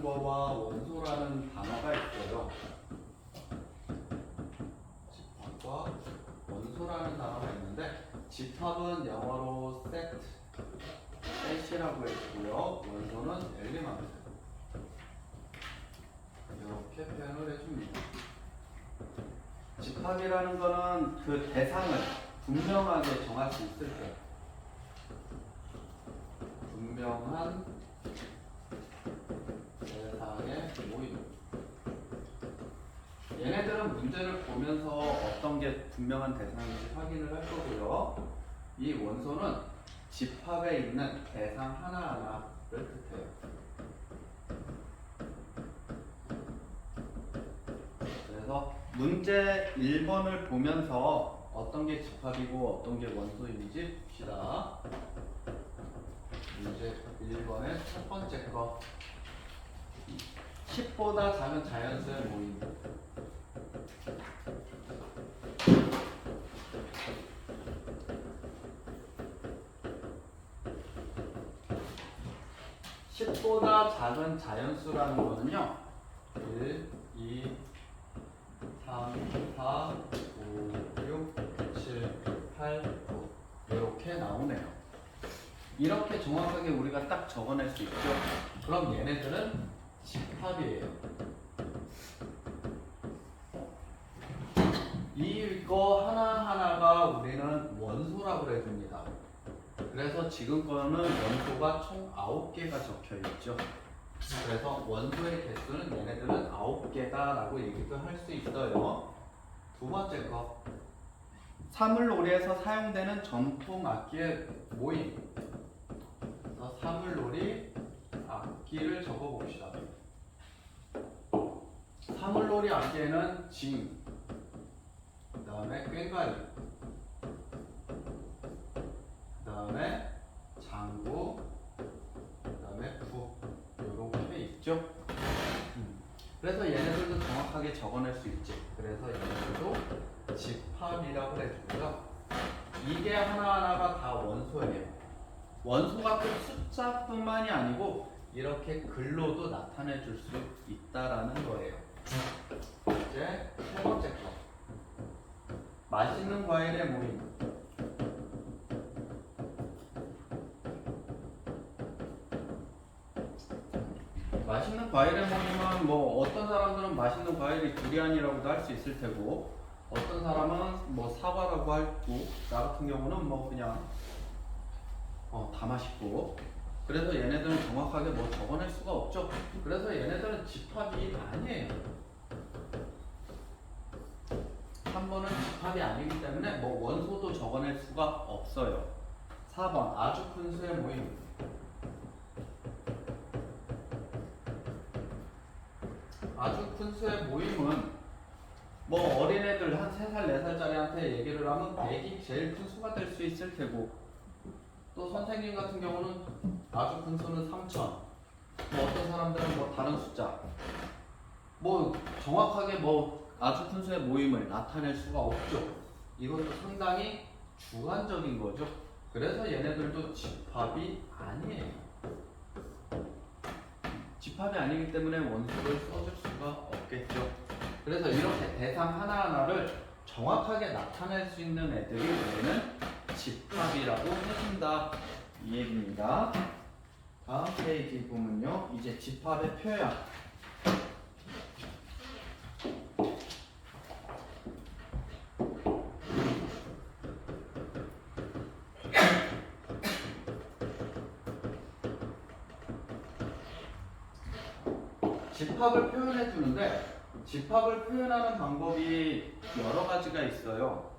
거와 원소라는 단어가 있어요. 집합과 원소라는 단어가 있는데 집합은 영어로 set이라고 했고요. 원소는 엘리먼트 이렇게 표현을 해줍니다. 집합이라는 거는 그 대상을 분명하게 정할 수 있을 때 분명한 대상의 모임. 얘네들은 문제를 보면서 어떤 게 분명한 대상인지 확인을 할 거고요. 이 원소는 집합에 있는 대상 하나하나를 뜻해요. 그래서 문제 1번을 보면서 어떤 게 집합이고 어떤 게 원소인지 봅시다. 문제 1번의 첫 번째 거. 10보다 작은 자연수의 모임. 보다 작은 자연수라는 거는요 1, 2, 3, 4, 5, 6, 7, 8, 9 이렇게 나오네요. 이렇게 정확하게 우리가 딱 적어낼 수 있죠. 그럼 얘네들은 집합이에요. 이거 하나하나가 우리는 원소라고 해줍니다. 그래서 지금 거는 원소가 총 9개가 적혀 있죠. 그래서 원소의 개수는 얘네들은 9개다 라고 얘기도 할 수 있어요. 두 번째 거, 사물놀이에서 사용되는 전통 악기의 모임. 그래서 사물놀이 악기를 적어봅시다. 사물놀이 악기에는 징, 그 다음에 꽹과리, 그 다음에 장구, 그 다음에 부 이렇게 있죠. 그래서 얘네들도 정확하게 적어낼 수 있지. 그래서 얘네들도 집합이라고 해주고요. 이게 하나하나가 다 원소예요. 원소가 꼭 숫자뿐만이 아니고 이렇게 글로도 나타내 줄 수 있다라는 거예요. 이제 세 번째 거, 맛있는 과일의 모임. 맛있는 과일의 모임은 뭐 어떤 사람들은 맛있는 과일이 두리안이라고도 할 수 있을 테고 어떤 사람은 뭐 사과라고 하고 나 같은 경우는 뭐 그냥 다 맛있고. 그래서 얘네들은 정확하게 뭐 적어낼 수가 없죠. 그래서 얘네들은 집합이 아니에요. 3번은 집합이 아니기 때문에 뭐 원소도 적어낼 수가 없어요. 4번 아주 큰 수의 모임. 아주 큰 수의 모임은 뭐 어린애들 한 3살, 4살짜리한테 얘기를 하면 100이 제일 큰 수가 될 수 있을 테고 또 선생님 같은 경우는 아주 큰 수는 3000, 뭐 어떤 사람들은 뭐 다른 숫자 뭐 정확하게 뭐 아주 큰 수의 모임을 나타낼 수가 없죠. 이것도 상당히 주관적인 거죠. 그래서 얘네들도 집합이 아니에요. 집합이 아니기 때문에 원소를 써줄 수가 없겠죠. 그래서 이렇게 대상 하나하나를 정확하게 나타낼 수 있는 애들이 우리는 집합이라고 해준다 이 얘기입니다. 다음 페이지 보면요, 이제 집합의 표현. 집합을 표현해 주는데 집합을 표현하는 방법이 여러 가지가 있어요.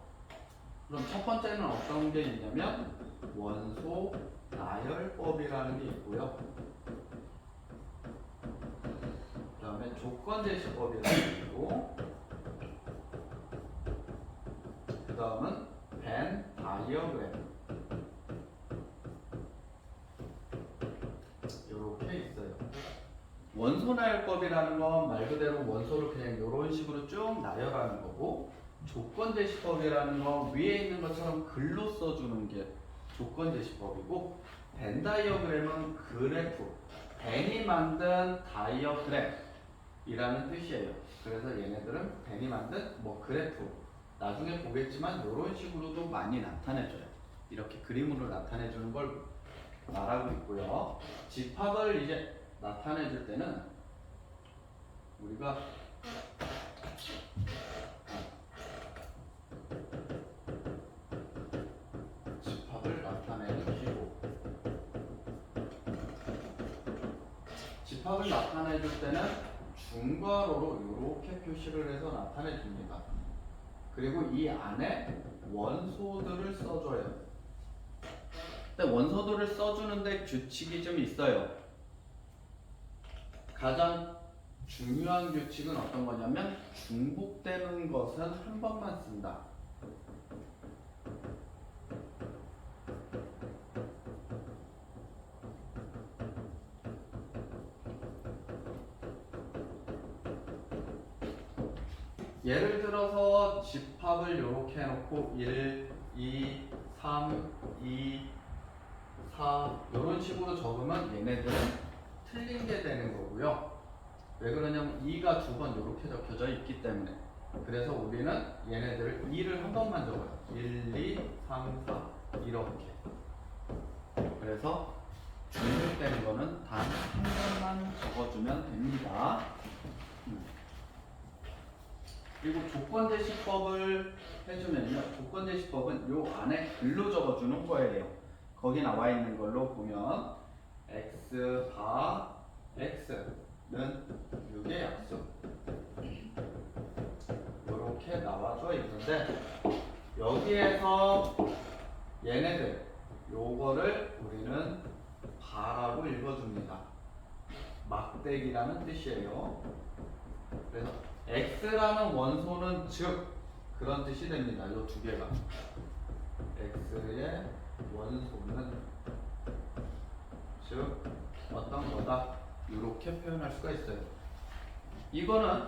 그럼 첫 번째는 어떤 게 있냐면 원소 나열법이라는 게 있고요. 그 다음에 조건 제시법이라는 게 있고, 그 다음은 벤 다이어그램 이렇게 있어요. 원소 나열법이라는 건 말 그대로 원소를 그냥 이런 식으로 쭉 나열하는 거고, 조건 제시법이라는 건 위에 있는 것처럼 글로 써주는 게 조건 제시법이고, 벤 다이어그램은 그래프, 벤이 만든 다이어그램이라는 뜻이에요. 그래서 얘네들은 벤이 만든 뭐 그래프, 나중에 보겠지만 이런 식으로도 많이 나타내줘요. 이렇게 그림으로 나타내주는 걸 말하고 있고요. 집합을 이제 나타내줄 때는 우리가 집합을 나타내는 기호, 집합을 나타내줄 때는 중괄호로 이렇게 표시를 해서 나타내줍니다. 그리고 이 안에 원소들을 써줘요. 근데 원소들을 써주는데 규칙이 좀 있어요. 가장 중요한 규칙은 어떤 거냐면 중복되는 것은 한 번만 쓴다. 예를 들어서 집합을 이렇게 해놓고 1, 2, 3, 2, 4 이런 식으로 적으면 얘네들은 틀린 게 되는 거고요. 왜 그러냐면 2가 두 번 이렇게 적혀져 있기 때문에. 그래서 우리는 얘네들을 2를 한 번만 적어요. 1, 2, 3, 4 이렇게. 그래서 중복되는 거는 단 한 번만 적어주면 됩니다. 그리고 조건제시법을 해주면요. 조건제시법은 요 안에 글로 적어주는 거예요. 거기 나와 있는 걸로 보면 x 바 x는 6의 약수 이렇게 나와져 있는데 여기에서 얘네들 요거를 우리는 바라고 읽어줍니다. 막대기라는 뜻이에요. 그래서 x라는 원소는 즉 그런 뜻이 됩니다. 요 두 개가 x의 원소는 즉 어떤 거다 이렇게 표현할 수가 있어요. 이거는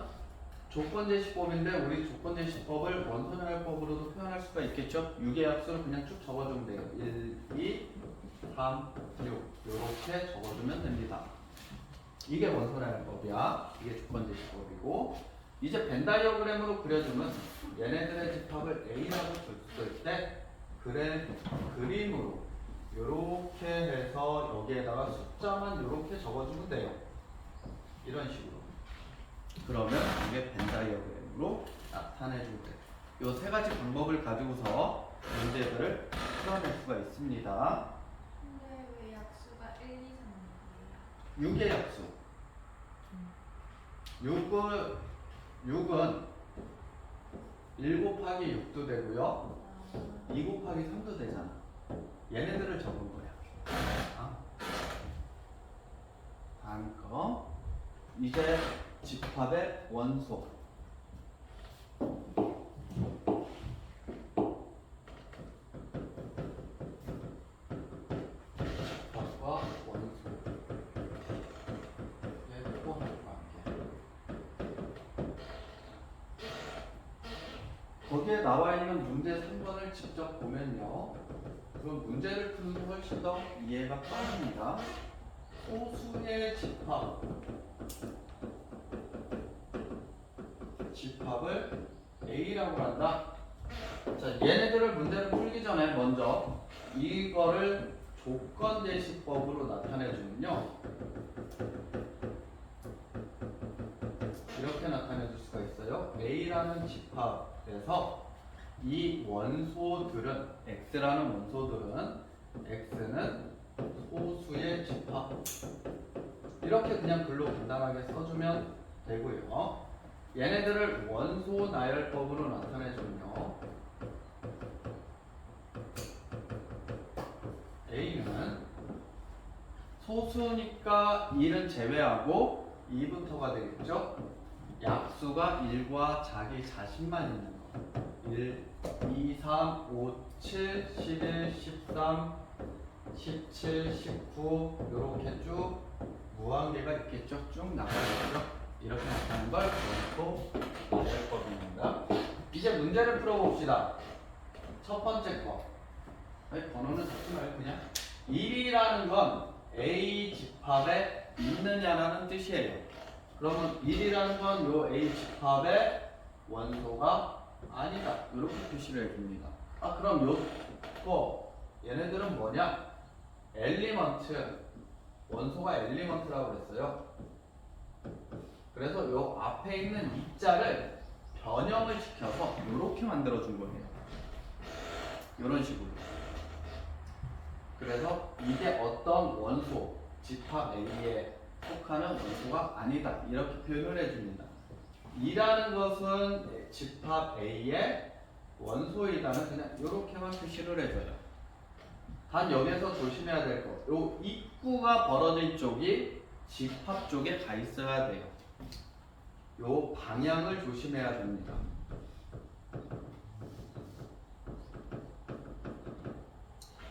조건제시법인데 우리 조건제시법을 원소멸법으로도 표현할 수가 있겠죠. 6의 약수를 그냥 쭉 적어주면 돼요. 1, 2, 3, 6 이렇게 적어주면 됩니다. 이게 원소멸법이야. 이게 조건제시법이고 이제 벤 다이어그램으로 그려주면 얘네들의 집합을 A라고 줬을 때 그림으로 이렇게 해서 여기에다가 숫자만 이렇게 적어주면 돼요. 이런 식으로. 그러면 이게 벤 다이어그램으로 나타내주면 돼요. 이 세 가지 방법을 가지고서 문제들을 풀어낼 수가 있습니다. 근데 왜 약수가 1, 2, 3이에요? 6의 약수. 6은 1 곱하기 6도 되고요. 2 곱하기 3도 되잖아. 얘네들을 적은 거야. 다음 거. 이제 집합의 원소. 집합과 원소. 포함과 함께. 거기에 나와 있는 문제 3번을 직접 보면요. 그 문제를 푸는 게 훨씬 더 이해가 빠릅니다. 소수의 집합을 A라고 한다. 자, 얘네들을 문제를 풀기 전에 먼저 이거를 조건제시법으로 나타내주면요. 이렇게 나타내줄 수가 있어요. A라는 집합에서 이 원소들은 X라는 원소들은 X는 소수의 집합 이렇게 그냥 글로 간단하게 써주면 되고요. 얘네들을 원소 나열법으로 나타내주면요. A는 소수니까 1은 제외하고 2부터가 되겠죠. 약수가 1과 자기 자신만 있는 거. 1, 2, 3, 5, 7, 11, 13, 17, 19 이렇게 쭉 무한계가 있겠죠. 쭉 나가겠죠. 이렇게 나타나는 걸 원소 나열법입니다. 이제 문제를 풀어봅시다. 첫 번째 거. 번호는 적지 말고 그냥 1이라는 건 A 집합의 있느냐라는 뜻이에요. 그러면 1이라는 건 요 A 집합의 원소가 아니다. 이렇게 표시를 해줍니다. 아 그럼 요거 얘네들은 뭐냐? 엘리먼트, 원소가 엘리먼트라고 그랬어요. 그래서 요 앞에 있는 입자를 변형을 시켜서 이렇게 만들어준 거예요. 이런 식으로. 그래서 이게 어떤 원소, 집합 A에 속하는 원소가 아니다. 이렇게 표현을 해줍니다. 2라는 것은 집합 A의 원소이다는 그냥 이렇게만 표시를 해줘요. 단 여기서 조심해야 될 거, 요 입구가 벌어진 쪽이 집합 쪽에 가 있어야 돼요. 요 방향을 조심해야 됩니다.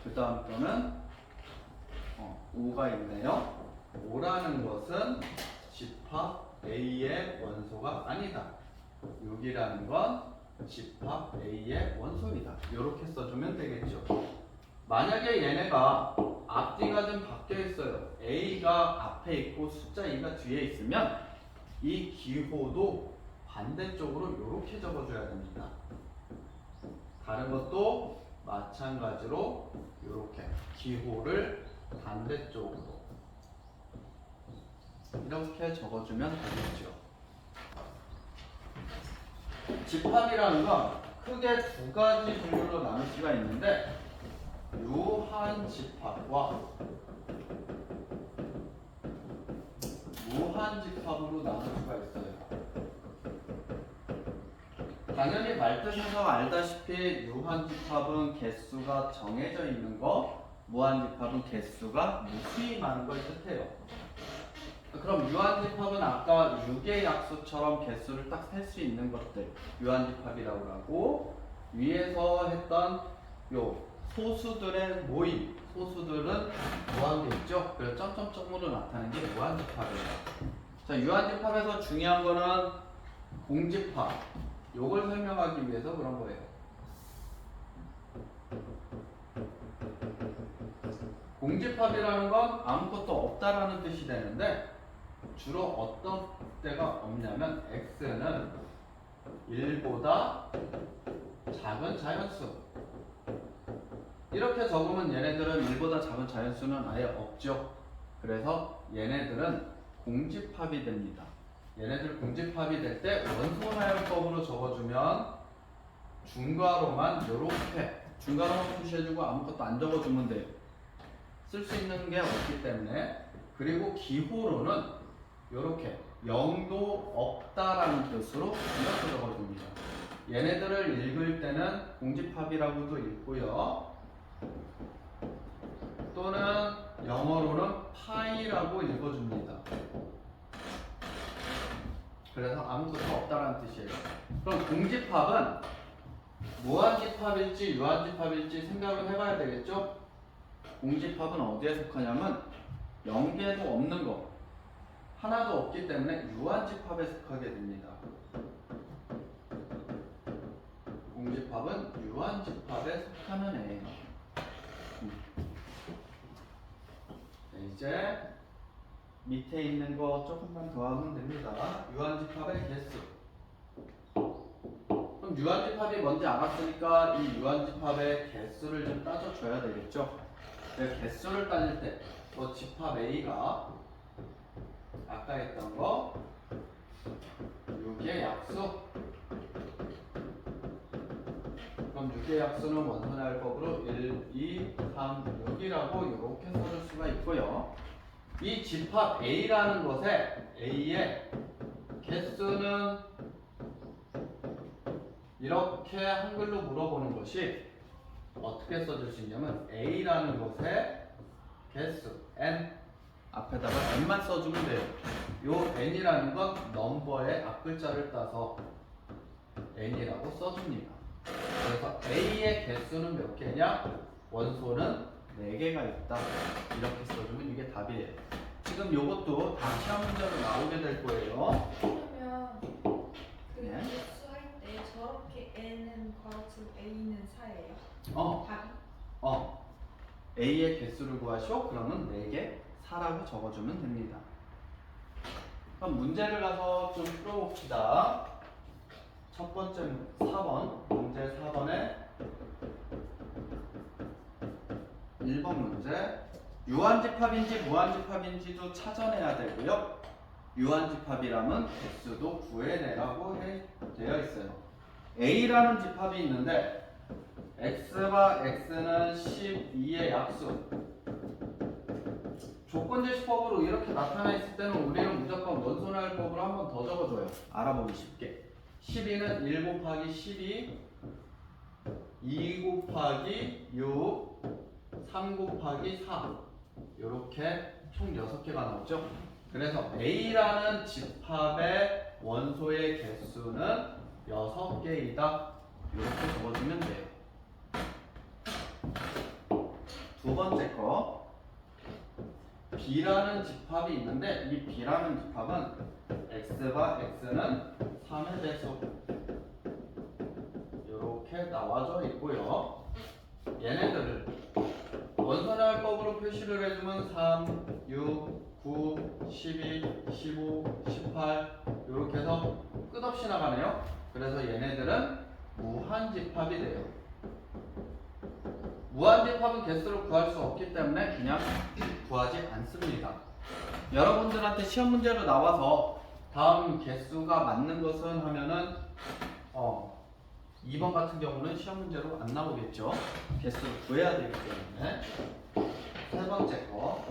그 다음 거는 5가 있네요. 5라는 것은 집합 A의 원소가 아니다. 6이라는 건 집합 A의 원소이다. 이렇게 써주면 되겠죠. 만약에 얘네가 앞뒤가 좀 바뀌어 있어요. A가 앞에 있고 숫자 2가 뒤에 있으면 이 기호도 반대쪽으로 이렇게 적어줘야 됩니다. 다른 것도 마찬가지로 이렇게 기호를 반대쪽으로 이렇게 적어주면 되겠죠. 집합이라는 건 크게 두 가지 분류로 나눌 수가 있는데 유한 집합과 무한 집합으로 나눌 수가 있어요. 당연히 말뜻에서 알다시피 유한 집합은 개수가 정해져 있는 거, 무한 집합은 개수가 무수히 많은 걸 뜻해요. 그럼 유한 집합은 아까 6의 약수처럼 개수를 딱 셀 수 있는 것들 유한 집합이라고 하고, 위에서 했던 요 소수들의 모임, 소수들은 무한계있죠? 그래서 점점점으로 나타내는 게 무한 집합이에요. 자, 유한 집합에서 중요한 거는 공집합. 요걸 설명하기 위해서 그런 거예요. 공집합이라는 건 아무것도 없다라는 뜻이 되는데 주로 어떤 때가 없냐면 x는 1보다 작은 자연수. 이렇게 적으면 얘네들은 1보다 작은 자연수는 아예 없죠. 그래서 얘네들은 공집합이 됩니다. 얘네들 공집합이 될 때 원소나열법으로 적어주면 중괄호만 이렇게 중괄호만 표시해주고 아무것도 안 적어주면 돼요. 쓸 수 있는 게 없기 때문에. 그리고 기호로는 이렇게 0도 없다라는 뜻으로 이렇게 적어줍니다. 얘네들을 읽을 때는 공집합이라고도 읽고요. 또는 영어로는 파이라고 읽어줍니다. 그래서 아무것도 없다라는 뜻이에요. 그럼 공집합은 무한집합일지 유한집합일지 생각을 해봐야 되겠죠? 공집합은 어디에 속하냐면 0개도 없는 거, 하나도 없기 때문에 유한집합에 속하게 됩니다. 공집합은 유한집합에 속하는 애예요. 이제 밑에 있는 거 조금만 더 하면 됩니다. 유한집합의 개수. 그럼 유한집합이 뭔지 알았으니까 이 유한집합의 개수를 좀 따져줘야 되겠죠. 개수를 따질 때 집합 A가 아까 했던 거 6의 약수. 그럼 6의 약수는 원소나열법으로 1, 2, 3, 6이라고 이렇게 써줄 수가 있고요. 이 집합 A라는 것에 A의 개수는 이렇게 한글로 물어보는 것이 어떻게 써줄 수 있냐면 A라는 것의 개수 N 앞에다가 N만 써주면 돼요. 요 N이라는 건 넘버의 앞글자를 따서 N이라고 써줍니다. 그래서 A의 개수는 몇 개냐? 원소는 4개가 있다. 이렇게 써주면 이게 답이에요. 지금 요것도 다 시험 문제로 나오게 될 거예요. 그러면 그 네. 개수할 때 저렇게 n은 괄호치고 a는 4예요? 답이? A의 개수를 구하시오. 그러면 4개 4라고 적어주면 됩니다. 그럼 문제를 가서 좀 풀어봅시다. 첫 번째 4번 문제 4번에 1번 문제 유한집합인지 무한집합인지도 찾아내야 되고요. 유한집합이라면 개수도 구해내라고 되어 있어요. A라는 집합이 있는데 X와 X는 12의 약수. 조건제시법으로 이렇게 나타나 있을 때는 우리는 무조건 원소날법으로 한 번 더 적어줘요. 알아보기 쉽게. 12는 1 곱하기 12, 2 곱하기 6, 3 곱하기 4 이렇게 총 6개가 나오죠. 그래서 A라는 집합의 원소의 개수는 6개이다. 이렇게 적어주면 돼요. 두 번째 거 B라는 집합이 있는데 이 B라는 집합은 X와 X는 3의 배수 이렇게 나와져 있고요. 얘네들을 원소날법으로 표시를 해주면 3, 6, 9, 12, 15, 18 이렇게 해서 끝없이 나가네요. 그래서 얘네들은 무한집합이 돼요. 무한집합은 개수를 구할 수 없기 때문에 그냥 구하지 않습니다. 여러분들한테 시험 문제로 나와서 다음 개수가 맞는 것은 하면은 2번 같은 경우는 시험 문제로 안 나오겠죠. 개수를 구해야 되기 때문에. 세 번째 거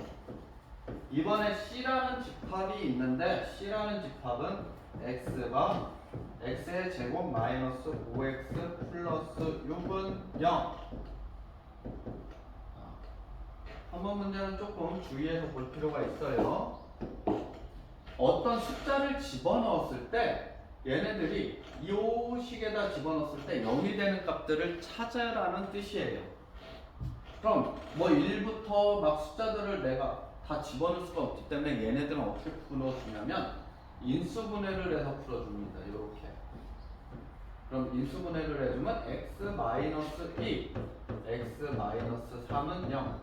이번에 C라는 집합이 있는데 C라는 집합은 X가 X의 제곱 마이너스 5X 플러스 6은 0. 한번 문제는 조금 주의해서 볼 필요가 있어요. 어떤 숫자를 집어넣었을 때 얘네들이 이 식에다 집어넣었을 때 0이 되는 값들을 찾아라는 뜻이에요. 그럼 뭐 1부터 막 숫자들을 내가 다 집어넣을 수가 없기 때문에 얘네들은 어떻게 풀어주냐면 인수분해를 해서 풀어줍니다. 이렇게. 그럼 인수분해를 해주면 x-2, x-3은 0.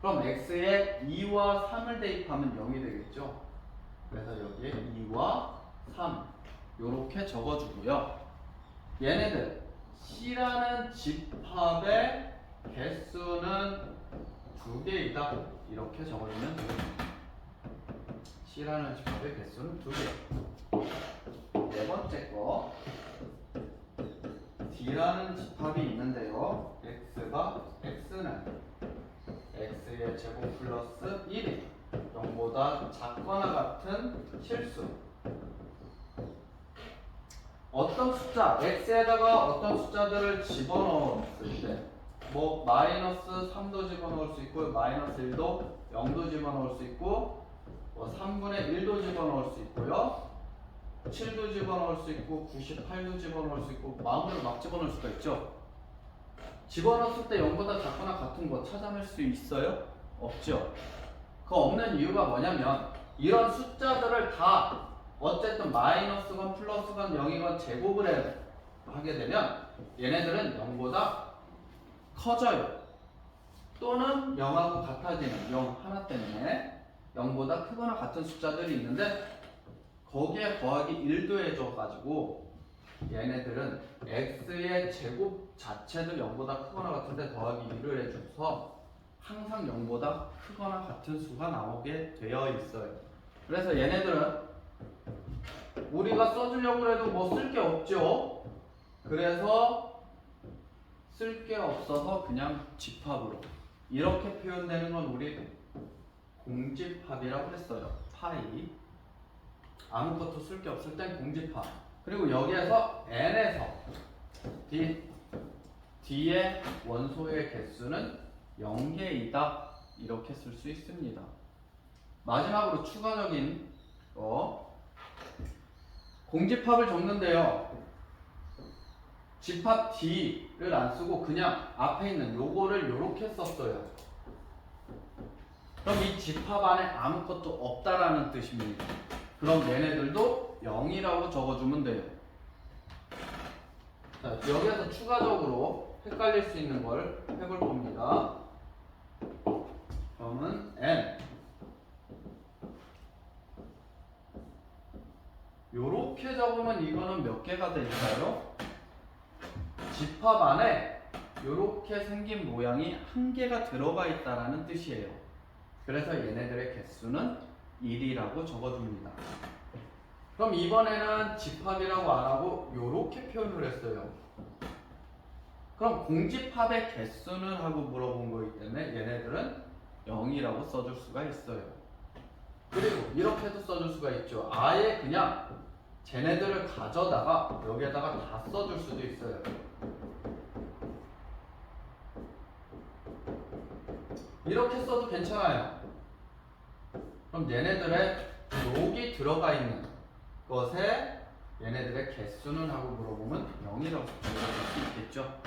그럼 x에 2와 3을 대입하면 0이 되겠죠. 그래서 여기에 2와 3 이렇게 적어주고요. 얘네들 C라는 집합의 개수는 2개이다. 이렇게 적어주면 되겠습니다. C라는 집합의 개수는 2개. 네 번째 거 D라는 집합이 있는데요. X가 X는 X의 제곱 플러스 1이 0보다 작거나 같은 실수. 어떤 숫자, X에다가 어떤 숫자들을 집어넣었을 때, 뭐 마이너스 3도 집어넣을 수 있고, 마이너스 1도, 0도 집어넣을 수 있고, 뭐 3분의 1도 집어넣을 수 있고요, 7도 집어넣을 수 있고, 98도 집어넣을 수 있고, 마음대로 막 집어넣을 수가 있죠. 집어넣었을 때 0보다 작거나 같은 거 찾아낼 수 있어요? 없죠. 그 없는 이유가 뭐냐면 이런 숫자들을 다 어쨌든 마이너스건 플러스건 0이건 제곱을 하게 되면 얘네들은 0보다 커져요. 또는 0하고 같아지는 0 하나 때문에 0보다 크거나 같은 숫자들이 있는데 거기에 더하기 1도 해줘가지고 얘네들은 x의 제곱 자체도 0보다 크거나 같은데 더하기 1을 해줘서 항상 0보다 크거나 같은 수가 나오게 되어 있어요. 그래서 얘네들은 우리가 써주려고 해도 뭐 쓸 게 없죠. 그래서 쓸 게 없어서 그냥 집합으로 이렇게 표현되는 건 우리 공집합이라고 했어요. 파이 아무것도 쓸 게 없을 땐 공집합. 그리고 여기에서 n에서 D의 원소의 개수는 0개이다 이렇게 쓸 수 있습니다. 마지막으로 추가적인 거 공집합을 적는데요. 집합 D를 안 쓰고 그냥 앞에 있는 요거를 요렇게 썼어요. 그럼 이 집합 안에 아무것도 없다라는 뜻입니다. 그럼 얘네들도 0이라고 적어주면 돼요. 자, 여기에서 추가적으로 헷갈릴 수 있는 걸 해볼 겁니다. 그러면 n 요렇게 적으면 이거는 몇 개가 될까요? 집합 안에 요렇게 생긴 모양이 한 개가 들어가 있다라는 뜻이에요. 그래서 얘네들의 개수는 1이라고 적어줍니다. 그럼 이번에는 집합이라고 안 하고 요렇게 표현을 했어요. 그럼 공집합의 개수는 하고 물어본 거기 때문에 얘네들은 0이라고 써줄 수가 있어요. 그리고 이렇게도 써줄 수가 있죠. 아예 그냥 쟤네들을 가져다가 여기에다가 다 써줄 수도 있어요. 이렇게 써도 괜찮아요. 그럼 얘네들의 여기 들어가 있는 것에 얘네들의 개수는 하고 물어보면 0이라고 적어줄 수 있겠죠.